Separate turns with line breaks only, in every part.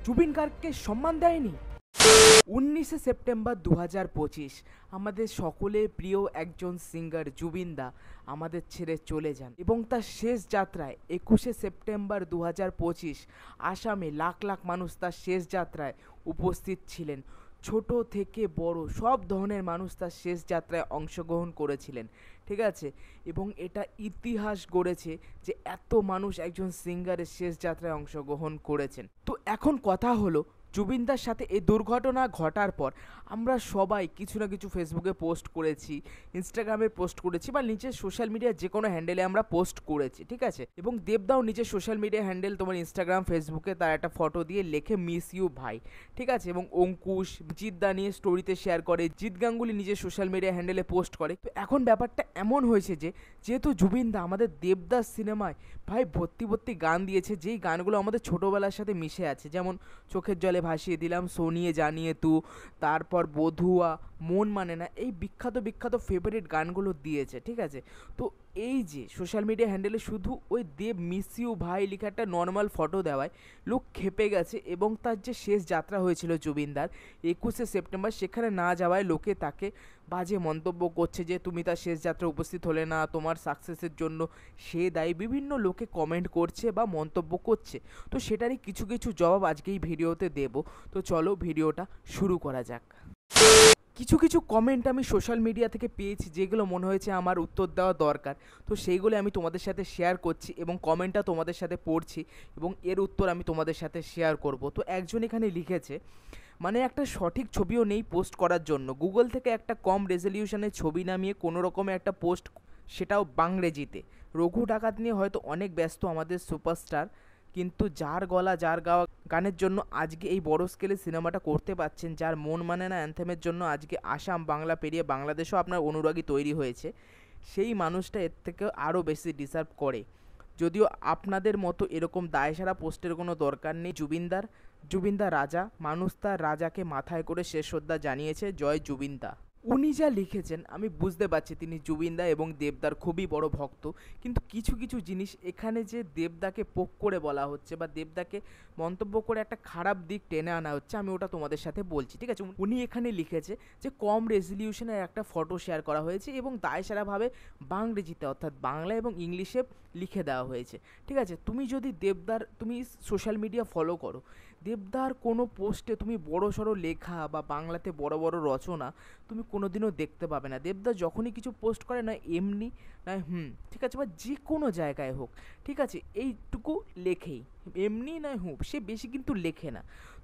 জুবিন গার্গকে সম্মান দেয়নি। 19শে সেপ্টেম্বর 2025 আমাদের সকলের প্রিয় একজন সিঙ্গার জুবিন দা আমাদের ছেড়ে চলে যান এবং তার শেষ যাত্রায় 21শে সেপ্টেম্বর 2025 আসামে লাখ লাখ মানুষ তার শেষ যাত্রায় উপস্থিত ছিলেন। ছোট থেকে বড় সব ধরনের মানুষ তার শেষ যাত্রায় অংশগ্রহণ করেছিলেন, ঠিক আছে। এবং এটা ইতিহাস গড়েছে যে এত মানুষ একজন সিঙ্গারের শেষ যাত্রায় অংশগ্রহণ করেছেন। তো এখন কথা হলো, জুবিনদার সাথে এই দুর্ঘটনা ঘটার পর আমরা সবাই কিছু না কিছু ফেসবুকে পোস্ট করেছি, ইনস্টাগ্রামে পোস্ট করেছি, বা নিচের সোশ্যাল মিডিয়ার যে কোনো হ্যান্ডেলে আমরা পোস্ট করেছি, ঠিক আছে। এবং দেবদাও নিজের সোশ্যাল মিডিয়া হ্যান্ডেল তোমার ইনস্টাগ্রাম ফেসবুকে তার একটা ফটো দিয়ে লেখে মিস ইউ ভাই, ঠিক আছে। এবং অঙ্কুশ জিদ্দা নিয়ে স্টোরিতে শেয়ার করে, জিৎ গাঙ্গুলি নিজের সোশ্যাল মিডিয়া হ্যান্ডেলে পোস্ট করে। তো এখন ব্যাপারটা এমন হয়েছে যে যেহেতু জুবিনদা আমাদের দেবদাস সিনেমায় ভাই ভর্তি ভর্তি গান দিয়েছে, যেই গানগুলো আমাদের ছোটোবেলার সাথে মিশে আছে, যেমন চোখের জলে ভাসিয়ে দিলাম, সোনিয়ে জানিয়ে তু, তারপর বধুয়া, মন মানে না, এই বিখ্যাত বিখ্যাত ফেভারিট গানগুলো দিয়েছে, ঠিক আছে। তো এই যে সোশ্যাল মিডিয়া হ্যান্ডেলে শুধু ওই দেব মিস ইউ ভাই লেখা একটা নর্মাল ফটো দেওয়ায় লোক খেপে গেছে, এবং তার যে শেষ যাত্রা হয়েছিল জুবিনদার 21শে সেপ্টেম্বর, সেখানে না যাওয়ায় লোকে তাকে বাজে মন্তব্য করছে যে তুমি তার শেষ যাত্রা উপস্থিত হলে না, তোমার সাকসেসের জন্য সে দায়ী, বিভিন্ন লোকে কমেন্ট করছে বা মন্তব্য করছে। তো সেটারই কিছু কিছু জবাব আজকে এই ভিডিওতে দেব। তো চলো ভিডিওটা শুরু করা যাক। কিছু কিছু কমেন্ট আমি সোশ্যাল মিডিয়া থেকে পেয়েছি যেগুলো মনে হয়েছে আমার উত্তর দেওয়া দরকার, তো সেইগুলো আমি তোমাদের সাথে শেয়ার করছি এবং কমেন্টটা তোমাদের সাথে পড়ছি এবং এর উত্তর আমি তোমাদের সাথে শেয়ার করব। তো একজন এখানে লিখেছে, মানে একটা সঠিক ছবিও নেই পোস্ট করার জন্য, গুগল থেকে একটা কম রেজলিউশনের ছবি নামিয়ে কোনো রকমে একটা পোস্ট, সেটাও বাংরেজিতে। রঘু ডাকাত নিয়ে হয়তো অনেক ব্যস্ত আমাদের সুপারস্টার, কিন্তু যার গলা যার গাওয়া গানের জন্য আজকে এই বড় স্কেলে সিনেমাটা করতে পারছেন, যার মন মানে না অ্যান্থেমের জন্য আজকে আসাম বাংলা পেরিয়ে বাংলাদেশও আপনার অনুরাগী তৈরি হয়েছে, সেই মানুষটা এর থেকে আরও বেশি ডিজার্ভ করে। যদিও আপনাদের মতো এরকম দায়সারা পোস্টের কোনো দরকার নেই। জুবিনদা রাজা, মানুষ তার রাজাকে মাথায় করে শেষ শ্রদ্ধা জানিয়েছে, জয় জুবিনদা। উনি যা লিখেছেন আমি বুঝতে পারছি তিনি জুবিনদা এবং দেবদার খুবই বড় ভক্ত, কিন্তু কিছু কিছু জিনিস এখানে যে দেবদাকে পোক করে বলা হচ্ছে বা দেবদাকে মন্তব্য করে একটা খারাপ দিক টেনে আনা হচ্ছে, আমি ওটা তোমাদের সাথে বলছি, ঠিক আছে। উনি এখানে লিখেছে যে কম রেজলিউশনের একটা ফটো শেয়ার করা হয়েছে এবং দায়সারাভাবে বাংরেজিতে অর্থাৎ বাংলা এবং ইংলিশে লিখে দেওয়া হয়েছে, ঠিক আছে। তুমি যদি তুমি সোশ্যাল মিডিয়া ফলো করো, দেবদার কোনো পোস্টে তুমি বড় সড়ো লেখা বা বাংলাতে বড় বড় রচনা তুমি কোনোদিনও দেখতে পাবে না। দেবদা যখনই কিছু পোস্ট করে না এমনি না ঠিক আছে, বা যে কোনো জায়গায় হোক, ঠিক আছে, এইটুকু লেখেই, এমনি নয় সে বেশি কিন্তু লেখে না।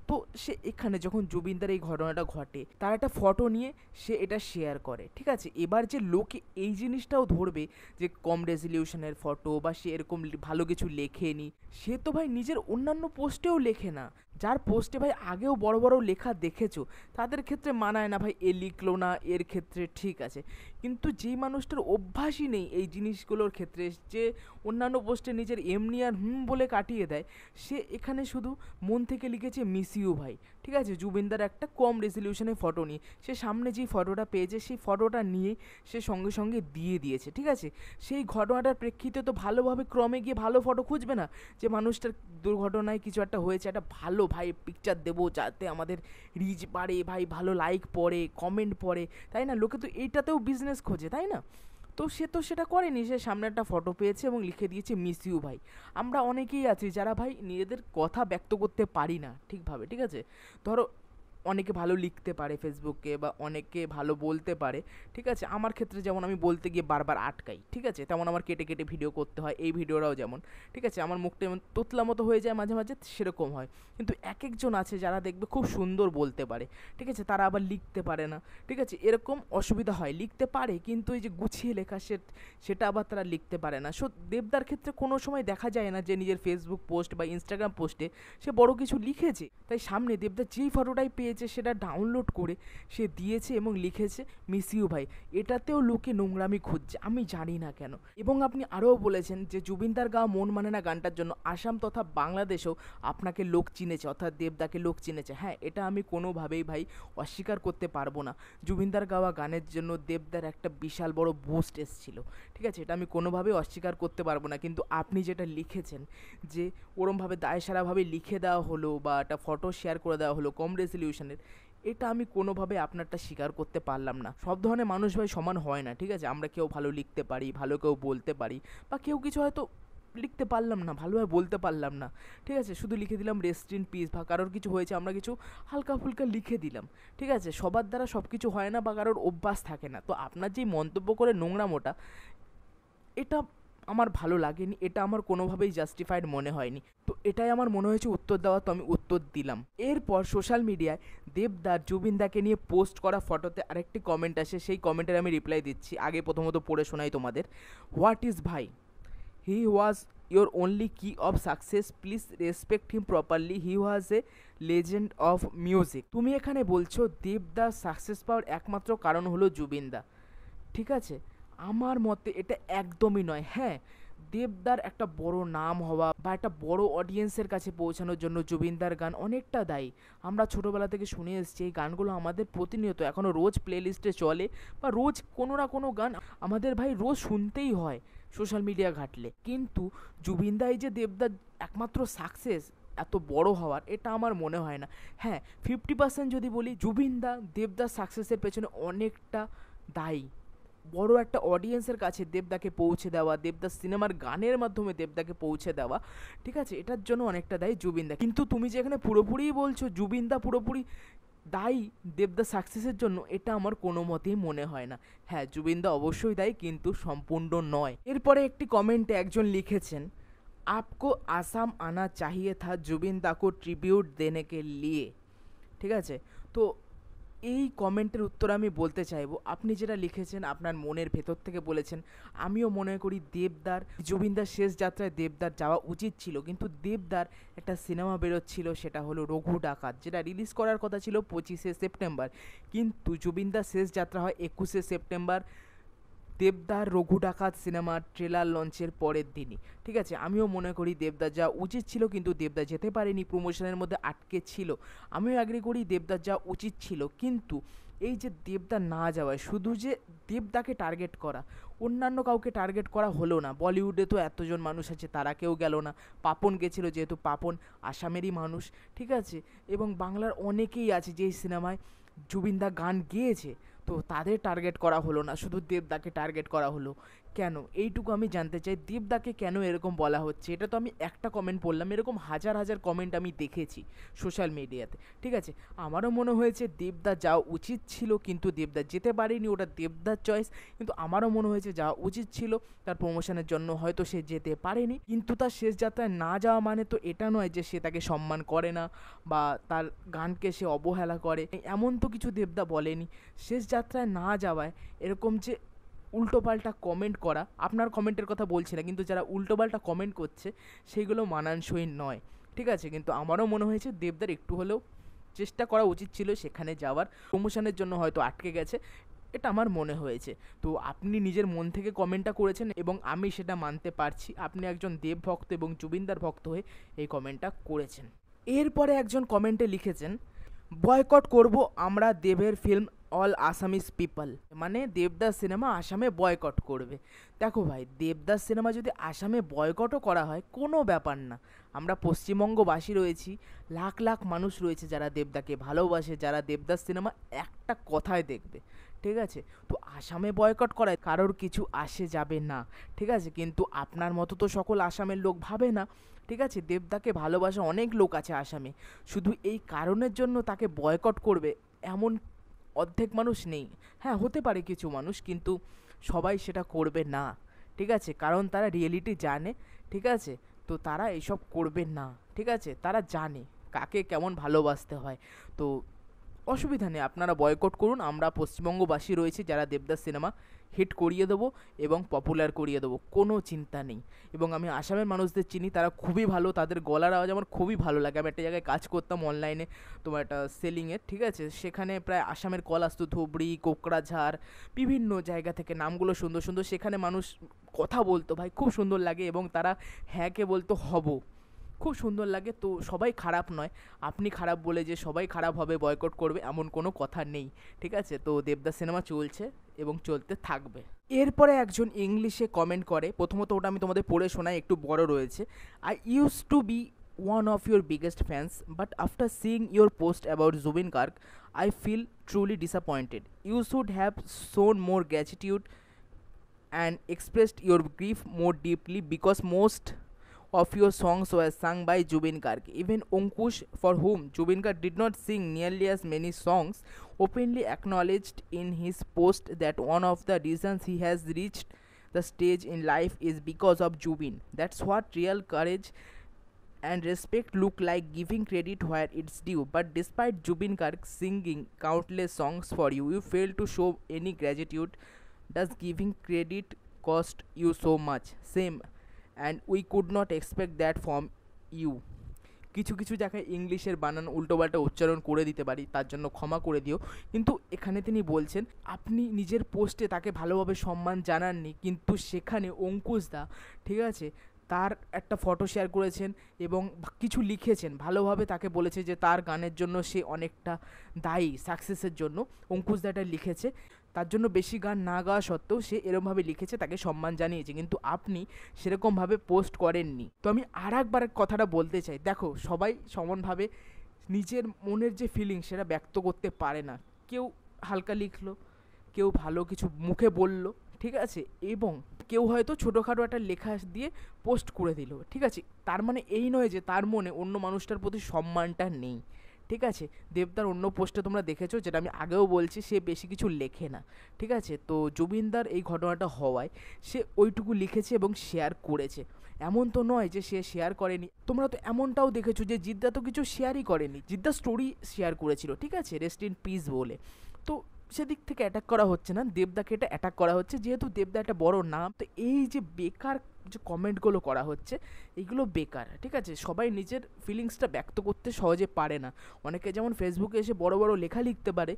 তো সে এখানে যখন জুবিনদার এই ঘটনাটা ঘটে তার একটা ফটো নিয়ে সে এটা শেয়ার করে, ঠিক আছে। এবার যে লোকে এই জিনিসটাও ধরবে যে কম রেজলিউশনের ফটো বা সে এরকম ভালো কিছু লেখেনি, সে তো ভাই নিজের অন্যান্য পোস্টেও লেখে না। যার পোস্টে ভাই আগেও বড় বড় লেখা দেখেছো তাদের ক্ষেত্রে মানায় না ভাই এ লিখলো না, এর ক্ষেত্রে ঠিক আছে। কিন্তু যেই মানুষটার অভ্যাসই নেই এই জিনিসগুলোর ক্ষেত্রে, যে অন্যান্য পোস্টে নিজের এমনি আর বলে কাটিয়ে দেয়, সে এখানে শুধু মন থেকে লিখেছে মিস ইউ ভাই, ঠিক আছে। জুবিনদার একটা কম রেজলিউশনের ফটো নিয়ে সে সামনে যেই ফটোটা পেয়েছে সেই ফটোটা নিয়েই সে সঙ্গে সঙ্গে দিয়ে দিয়েছে, ঠিক আছে। সেই ঘটনাটার প্রেক্ষিতে তো ভালোভাবে ক্রমে গিয়ে ভালো ফটো খুঁজবে না, যে মানুষটার দুর্ঘটনায় কিছু একটা হয়েছে, একটা ভালো ভাই পিকচার দেবো যাতে আমাদের রিচ বাড়ে, ভাই ভালো লাইক পড়ে, কমেন্ট পড়ে, তাই না। লোকে তো এইটাতেও বিজনেস খোঁজে, তাই না। তো সে তো সেটা করেনি, সে সামনে একটা ফটো পেয়েছে এবং লিখে দিয়েছে মিস ইউ ভাই। আমরা অনেকেই আছি যারা ভাই নিজেদের কথা ব্যক্ত করতে পারি না ঠিকভাবে, ঠিক আছে। ধরো অনেকে ভালো লিখতে পারে ফেসবুকে বা অনেকে ভালো বলতে পারে, ঠিক আছে। আমার ক্ষেত্রে যেমন আমি বলতে গিয়ে বারবার আটকাই, ঠিক আছে, তেমন আমার কেটে কেটে ভিডিও করতে হয়, এই ভিডিওটাও যেমন, ঠিক আছে। আমার মুখটা যেমন তোতলা মতো হয়ে যায় মাঝে মাঝে, সেরকম হয়। কিন্তু এক একজন আছে যারা দেখবে খুব সুন্দর বলতে পারে, ঠিক আছে, তারা আবার লিখতে পারে না, ঠিক আছে, এরকম অসুবিধা হয়। লিখতে পারে কিন্তু এই যে গুছিয়ে লেখা সেটা আবার তারা লিখতে পারে না। সো দেবদার ক্ষেত্রে কোনো সময় দেখা যায় না যে নিজের ফেসবুক পোস্ট বা ইনস্টাগ্রাম পোস্টে সে বড় কিছু লিখেছে। তাই সামনে দেবদার যেই ফটোটাই পেয়েছে রেখেছে সেটা ডাউনলোড করে সে দিয়েছে এবং লিখেছে মিস ইউ ভাই। এটাতেও লোকে নোংরামি খুঁজছে, আমি জানি না কেন। এবং আপনি আরও বলেছেন যে জুবিনদার গাওয়া মন মানে না গানটার জন্য আসাম তথা বাংলাদেশেও আপনাকে লোক চিনেছে, অর্থাৎ দেবদাকে লোক চিনেছে। হ্যাঁ, এটা আমি কোনোভাবেই ভাই অস্বীকার করতে পারবো না। জুবিনদার গাওয়া গানের জন্য দেবদার একটা বিশাল বড় বুস্ট এসেছিল, ঠিক আছে, এটা আমি কোনোভাবেই অস্বীকার করতে পারবো না। কিন্তু আপনি যেটা লিখেছেন যে ওরমভাবে দায়সারাভাবে লিখে দেওয়া হলো বা একটা ফটো শেয়ার করে দেওয়া হলো কম রেজলিউশনের, এটা আমি কোনোভাবে আপনারটা স্বীকার করতে পারলাম না। সব ধরনের মানুষ ভাই সমান হয় না, ঠিক আছে, আমরা কেউ ভালো লিখতে পারি, ভালো কেউ বলতে পারি, বা কেউ কিছু হয়তো লিখতে পারলাম না, ভালোভাবে বলতে পারলাম না, ঠিক আছে, শুধু লিখে দিলাম রেস্ট ইন পিস, বা কারোর কিছু হয়েছে আমরা কিছু হালকা ফুলকা লিখে দিলাম, ঠিক আছে। সবার দ্বারা সব কিছু হয় না বা কারোর অভ্যাস থাকে না। তো আপনার যেই মন্তব্য করে নোংরামোটা, এটা আমার ভালো লাগেনি, এটা আমার কোনোভাবেই জাস্টিফাইড মনে হয়নি। তো এটাই আমার মনে হয়েছে উত্তর দেওয়া, তো আমি উত্তর দিলাম। এরপর সোশ্যাল মিডিয়ায় দেবদার জুবিনদাকে নিয়ে পোস্ট করা ফটোতে আরেকটি কমেন্ট আসে, সেই কমেন্টের আমি রিপ্লাই দিচ্ছি। আগে প্রথমত পড়ে শোনাই তোমাদের। হোয়াট ইজ ভাই, হি ওয়াজ ইয়োর অনলি কি of success, please respect him properly, he was A legend of music. তুমি এখানে বলছো দেবদার সাকসেস পাওয়ার একমাত্র কারণ হলো জুবিনদা, ঠিক আছে। আমার মতে এটা একদমই নয়। হ্যাঁ, দেবদার একটা বড় নাম হওয়া বা একটা বড় অডিয়েন্সের কাছে পৌঁছানোর জন্য জুবিনদার গান অনেকটা দায়ী। আমরা ছোটোবেলা থেকে শুনে এসেছি, এই গানগুলো আমাদের প্রতিনিয়ত এখনও রোজ প্লে লিস্টে চলে, বা রোজ কোনো না কোনো গান আমাদের ভাই রোজ শুনতেই হয় সোশ্যাল মিডিয়া ঘাটলে। কিন্তু জুবিনদা এই যে দেবদার একমাত্র সাকসেস এত বড় হওয়ার, এটা আমার মনে হয় না। হ্যাঁ, 50% যদি বলি, জুবিনদা দেবদার সাকসেসের পেছনে অনেকটা দায়ী। বড় একটা অডিয়েন্সের কাছে দেবদাকে পৌঁছে দেওয়া, দেবদাস সিনেমার গানের মাধ্যমে দেবদাকে পৌঁছে দেওয়া, ঠিক আছে, এটার জন্য অনেকটা দায়ী জুবিনদা। কিন্তু তুমি যে এখানে পুরোপুরিই বলছো জুবিনদা পুরোপুরি দায়ী দেবদার সাকসেসের জন্য, এটা আমার কোনো মতেই মনে হয় না। হ্যাঁ, জুবিনদা অবশ্যই দায়ী, কিন্তু সম্পূর্ণ নয়। এরপরে একটি কমেন্টে একজন লিখেছেন, আপকো আসাম আনা চাহিয়ে থা জুবিনদা কো ট্রিবিউট দেনে কে লিয়ে, ঠিক আছে। তো এই কমেন্টের উত্তর আমি বলতে চাইবো, আপনি যেটা লিখেছেন আপনার মনের ভেতর থেকে বলেছেন, আমিও মনে করি দেবদার জুবিনদার শেষ যাত্রায় দেবদার যাওয়া উচিত ছিল। কিন্তু দেবদার একটা সিনেমা বেরোচ্ছিল, সেটা হলো রঘু ডাকাত, যেটা রিলিজ করার কথা ছিল 25শে সেপ্টেম্বর, কিন্তু জুবিনদার শেষ যাত্রা হয় 21শে সেপ্টেম্বর দেবদার রঘু ডাকাত সিনেমার ট্রেলার লঞ্চের পরের দিনই, ঠিক আছে। আমিও মনে করি দেবদার যাওয়া উচিত ছিল, কিন্তু দেবদা যেতে পারেনি, প্রমোশনের মধ্যে আটকে ছিল। আমিও অ্যাগ্রি করি দেবদার যাওয়া উচিত ছিল, কিন্তু এই যে দেবদা না যাওয়ায় শুধু যে দেবদাকে টার্গেট করা, অন্যান্য কাউকে টার্গেট করা হলো না। বলিউডে তো এতজন মানুষ আছে, তারা কেউ গেল না। পাপন গেছিলো, যেহেতু পাপন আসামেরই মানুষ, ঠিক আছে, এবং বাংলার অনেকেই আছে যেই সিনেমায় জুবিনদা গান গেয়েছে, তো তাদের টার্গেট করা হলো না, শুধু দেবদাকে টার্গেট করা হলো। কেন, এইটুকু আমি জানতে চাই, দেবদাকে কেন এরকম বলা হচ্ছে। এটা তো আমি একটা কমেন্ট পড়লাম, এরকম হাজার হাজার কমেন্ট আমি দেখেছি সোশ্যাল মিডিয়াতে, ঠিক আছে। আমারও মনে হয়েছে দেবদা যাওয়া উচিত ছিল, কিন্তু দেবদা যেতে পারেনি, ওটা দেবদার চয়েস। কিন্তু আমারও মনে হয়েছে যাওয়া উচিত ছিল, তার প্রমোশনের জন্য হয়তো সে যেতে পারেনি। কিন্তু তার শেষ যাত্রায় না যাওয়া মানে তো এটা নয় যে সে তাকে সম্মান করে না বা তার গানকে সে অবহেলা করে, এমন তো কিছু দেবদা বলেনি। শেষ যাত্রায় না যাওয়ায় এরকম যে উল্টোপাল্টা কমেন্ট করা, আপনার কমেন্টের কথা বলছি না, কিন্তু যারা উল্টোপাল্টা কমেন্ট করছে সেইগুলো মানানসই নয়, ঠিক আছে। কিন্তু আমারও মনে হয়েছে দেবদার একটু হলেও চেষ্টা করা উচিত ছিল সেখানে যাওয়ার, প্রমোশনের জন্য হয়তো আটকে গেছে, এটা আমার মনে হয়েছে। তো আপনি নিজের মন থেকে কমেন্টটা করেছেন এবং আমি সেটা মানতে পারছি, আপনি একজন দেব ভক্ত এবং জুবিনদার ভক্ত হয়ে এই কমেন্টটা করেছেন। এরপরে একজন কমেন্টে লিখেছেন, বয়কট করব আমরা দেবের ফিল্ম অল আসামিস পিপল, মানে দেবদাস সিনেমা আসামে বয়কট করবে। দেখো ভাই, দেবদাস সিনেমা যদি আসামে বয়কটও করা হয় কোনো ব্যাপার না, আমরা পশ্চিমবঙ্গবাসী রয়েছি, লাখ লাখ মানুষ রয়েছে যারা দেবদাকে ভালোবাসে, যারা দেবদাস সিনেমা একটা কথায় দেখবে, ঠিক আছে। তো আসামে বয়কট করায় কারোর কিছু আসে যাবে না, ঠিক আছে। কিন্তু আপনার মতো তো সকল আসামের লোক ভাবে না, ঠিক আছে। দেবদাকে ভালোবাসা অনেক লোক আছে আসামে, শুধু এই কারণের জন্য তাকে বয়কট করবে এমন অর্ধেক মানুষ নেই। হ্যাঁ, হতে পারে কিছু মানুষ, কিন্তু সবাই সেটা করবে না, ঠিক আছে, কারণ তারা রিয়েলিটি জানে, ঠিক আছে। তো তারা এইসব করবে না, ঠিক আছে, তারা জানে কাকে কেমন ভালোবাসতে হয়। তো অসুবিধা নেই, আপনারা বয়কট করুন, আমরা পশ্চিমবঙ্গবাসী রয়েছি যারা দেবদাস সিনেমা হিট করিয়ে দেবো এবং পপুলার করিয়ে দেবো, কোনো চিন্তা নেই। এবং আমি আসামের মানুষদের চিনি, তারা খুবই ভালো, তাদের গলার আওয়াজ আমার খুবই ভালো লাগে। আমি একটা জায়গায় কাজ করতাম অনলাইনে, তোমার একটা সেলিংয়ের, ঠিক আছে, সেখানে প্রায় আসামের কল আসতো, ধুবড়ি, কোকড়াঝাড়, বিভিন্ন জায়গা থেকে, নামগুলো সুন্দর সুন্দর, সেখানে মানুষ কথা বলতো ভাই, খুব সুন্দর লাগে, এবং তারা হ্যাঁকে বলতো হব, খুব সুন্দর লাগে। তো সবাই খারাপ নয়, আপনি খারাপ বলে যে সবাই খারাপ হবে বয়কট করবে এমন কোনো কথা নেই, ঠিক আছে। তো দেবদাস সিনেমা চলছে এবং চলতে থাকবে। এরপরে একজন ইংলিশে কমেন্ট করে, প্রথমত ওটা আমি তোমাদের পড়ে শোনাই, একটু বড় রয়েছে। I use to be one of your biggest fans, but after seeing your post about Zubin Garg, I feel truly disappointed. You should have shown more gratitude and expressed your grief more deeply, because most of your songs were sung by Zubin Garg. Even Ankush, for whom Zubin Garg did not sing nearly as many songs, openly acknowledged in his post that one of the reasons he has reached the stage in life is because of Zubin. That's what real courage and respect look like, giving credit where it's due. But despite Zubin Garg singing countless songs for you, you fail to show any gratitude. Does giving credit cost you so much? Same, and we could not expect that from you. কিছু কিছু জায়গায় ইংলিশের বানান উল্টোপাল্টা উচ্চারণ করে দিতে পারি, তার জন্য ক্ষমা করে দিও। কিন্তু এখানে তিনি বলছেন আপনি নিজের পোস্টে তাকে ভালোভাবে সম্মান জানাননি, কিন্তু সেখানে অঙ্কুশ দা, ঠিক আছে, তার একটা ফটো শেয়ার করেছেন এবং কিছু লিখেছেন, ভালোভাবে তাকে বলেছে যে তার গানের জন্য সে অনেকটা দায়ী, সাকসেসের জন্য অঙ্কুশ দা এটা লিখেছে, তার জন্য বেশি গান না গাওয়া সত্ত্বেও সে এরমভাবে লিখেছে, তাকে সম্মান জানিয়েছে, কিন্তু আপনি সেরকমভাবে পোস্ট করেননি। তো আমি আর একবার কথাটা বলতে চাই, দেখো সবাই সমানভাবে নিজের মনের যে ফিলিং সেটা ব্যক্ত করতে পারে না, কেউ হালকা লিখলো, কেউ ভালো কিছু মুখে বলল, ঠিক আছে, এবং কেউ হয়তো ছোটোখাটো একটা লেখা দিয়ে পোস্ট করে দিল, ঠিক আছে, তার মানে এই নয় যে তার মনে অন্য মানুষটার প্রতি সম্মানটা নেই, ঠিক আছে। দেবদার অন্য পোস্টে তোমরা দেখেছো, যেটা আমি আগেও বলছি, সে বেশি কিছু লেখে না, ঠিক আছে। তো জুবিনদার এই ঘটনাটা হওয়ায় সে ওইটুকু লিখেছে এবং শেয়ার করেছে, এমন তো নয় যে সে শেয়ার করেনি। তোমরা তো এমনটাও দেখেছো যে জিদ্দা তো কিছু শেয়ারই করেনি, জিদ্দা স্টোরি শেয়ার করেছিল, ঠিক আছে, রেস্ট ইন পিস বলে। তো সেদিক থেকে অ্যাটাক করা হচ্ছে না, দেবদাকে এটা অ্যাটাক করা হচ্ছে, যেহেতু দেবদা একটা বড় নাম। তো এই যে বেকার যে কমেন্টগুলো করা হচ্ছে এইগুলো বেকার, ঠিক আছে। সবাই নিজের ফিলিংসটা ব্যক্ত করতে সহজে পারে না, অনেকে যেমন ফেসবুকে এসে বড় বড় লেখা লিখতে পারে,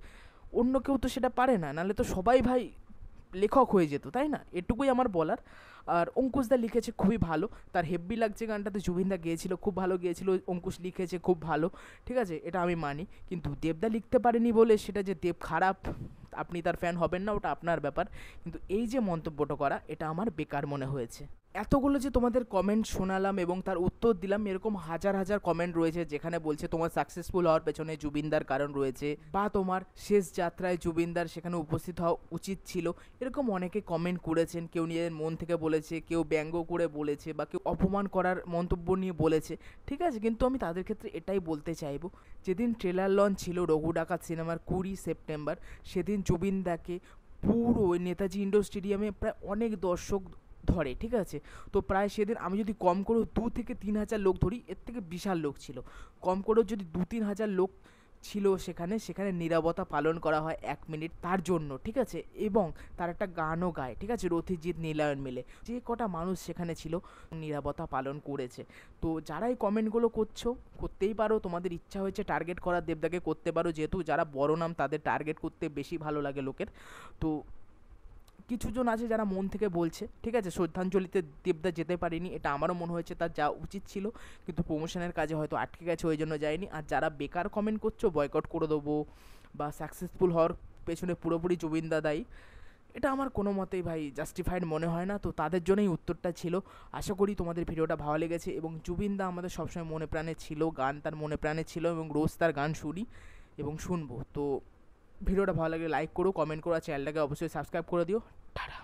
অন্য কেউ তো সেটা পারে না, নাহলে তো সবাই ভাই লেখক হয়ে যেত, তাই না, এটুকুই আমার বলার। আর অঙ্কুশদা লিখেছে খুবই ভালো, তার হেব্বি লাগছে গানটাতে, জুবিনদা গিয়েছিল খুব ভালো গিয়েছিল, অঙ্কুশ লিখেছে খুব ভালো, ঠিক আছে, এটা আমি মানি। কিন্তু দেবদা লিখতে পারেনি বলে সেটা যে দেব খারাপ, আপনি তার ফ্যান হবেন না, ওটা আপনার ব্যাপার, কিন্তু এই যে মন্তব্যটা করা এটা আমার বেকার মনে হয়েছে। এতগুলো যে তোমাদের কমেন্ট শোনালাম এবং তার উত্তর দিলাম, এরকম হাজার হাজার কমেন্ট রয়েছে যেখানে বলছে তোমার সাকসেসফুল হওয়ার পেছনে জুবিনদার কারণ রয়েছে, বা তোমার শেষ যাত্রায় জুবিনদার সেখানে উপস্থিত হওয়া উচিত ছিল, এরকম অনেকে কমেন্ট করেছেন, কেউ নিজের মন থেকে বলেছে, কেউ ব্যঙ্গ করে বলেছে, বা কেউ অপমান করার মন্তব্য নিয়ে বলেছে, ঠিক আছে। কিন্তু আমি তাদের ক্ষেত্রে এটাই বলতে চাইবো, যেদিন ট্রেলার লঞ্চ ছিল রঘু ডাকাত সিনেমার 20 সেপ্টেম্বর, সেদিন জুবিনদাকে পুরো নেতাজি ইন্ডোর স্টেডিয়ামে প্রায় অনেক দর্শক ধরে, ঠিক আছে। তো প্রায় সেদিন আমি যদি কম করেও 2 থেকে 3 হাজার লোক ধরি, এর থেকে বিশাল লোক ছিল, কম করেও যদি 2-3 হাজার লোক ছিল সেখানে নীরবতা পালন করা হয় 1 মিনিট তার জন্য, ঠিক আছে, এবং তার একটা গানও গায়, ঠিক আছে, রথিজিৎ নীলায়ন মিলে, যে কটা মানুষ সেখানে ছিল নীরবতা পালন করেছে। তো যারা এই কমেন্টগুলো করছো, করতেই পারো, তোমাদের ইচ্ছা হয়েছে টার্গেট করার দেবদাকে, করতে পারো, যেহেতু যারা বড় নাম তাদের টার্গেট করতে বেশি ভালো লাগে লোকের। তো কিছুজন আছে যারা মন থেকে বলছে, ঠিক আছে, শ্রদ্ধাঞ্জলিতে দেবদা যেতে পারেনি, এটা আমারও মনে হয়েছে তার যাওয়া উচিত ছিল, কিন্তু প্রমোশনের কাজে হয়তো আটকে গেছে, ওই জন্য যায়নি। আর যারা বেকার কমেন্ট করছো বয়কট করে দেবো বা সাকসেসফুল হওয়ার পেছনে পুরোপুরি জুবিনদা দায়ী, এটা আমার কোনো মতেই ভাই জাস্টিফাইড মনে হয় না। তো তাদের জন্যই উত্তরটা ছিল। আশা করি তোমাদের ভিডিওটা ভালো লেগেছে, এবং জুবিনদা আমাদের সবসময় মনে প্রাণে ছিল, গান তার মনে প্রাণে ছিল, এবং রোজ তার গান শুনি এবং শুনবো। তো ভিডিওটা ভালো লাগলে লাইক করো, কমেন্ট করো, আর চ্যানেলটাকে অবশ্যই সাবস্ক্রাইব করে দিও। টাটা।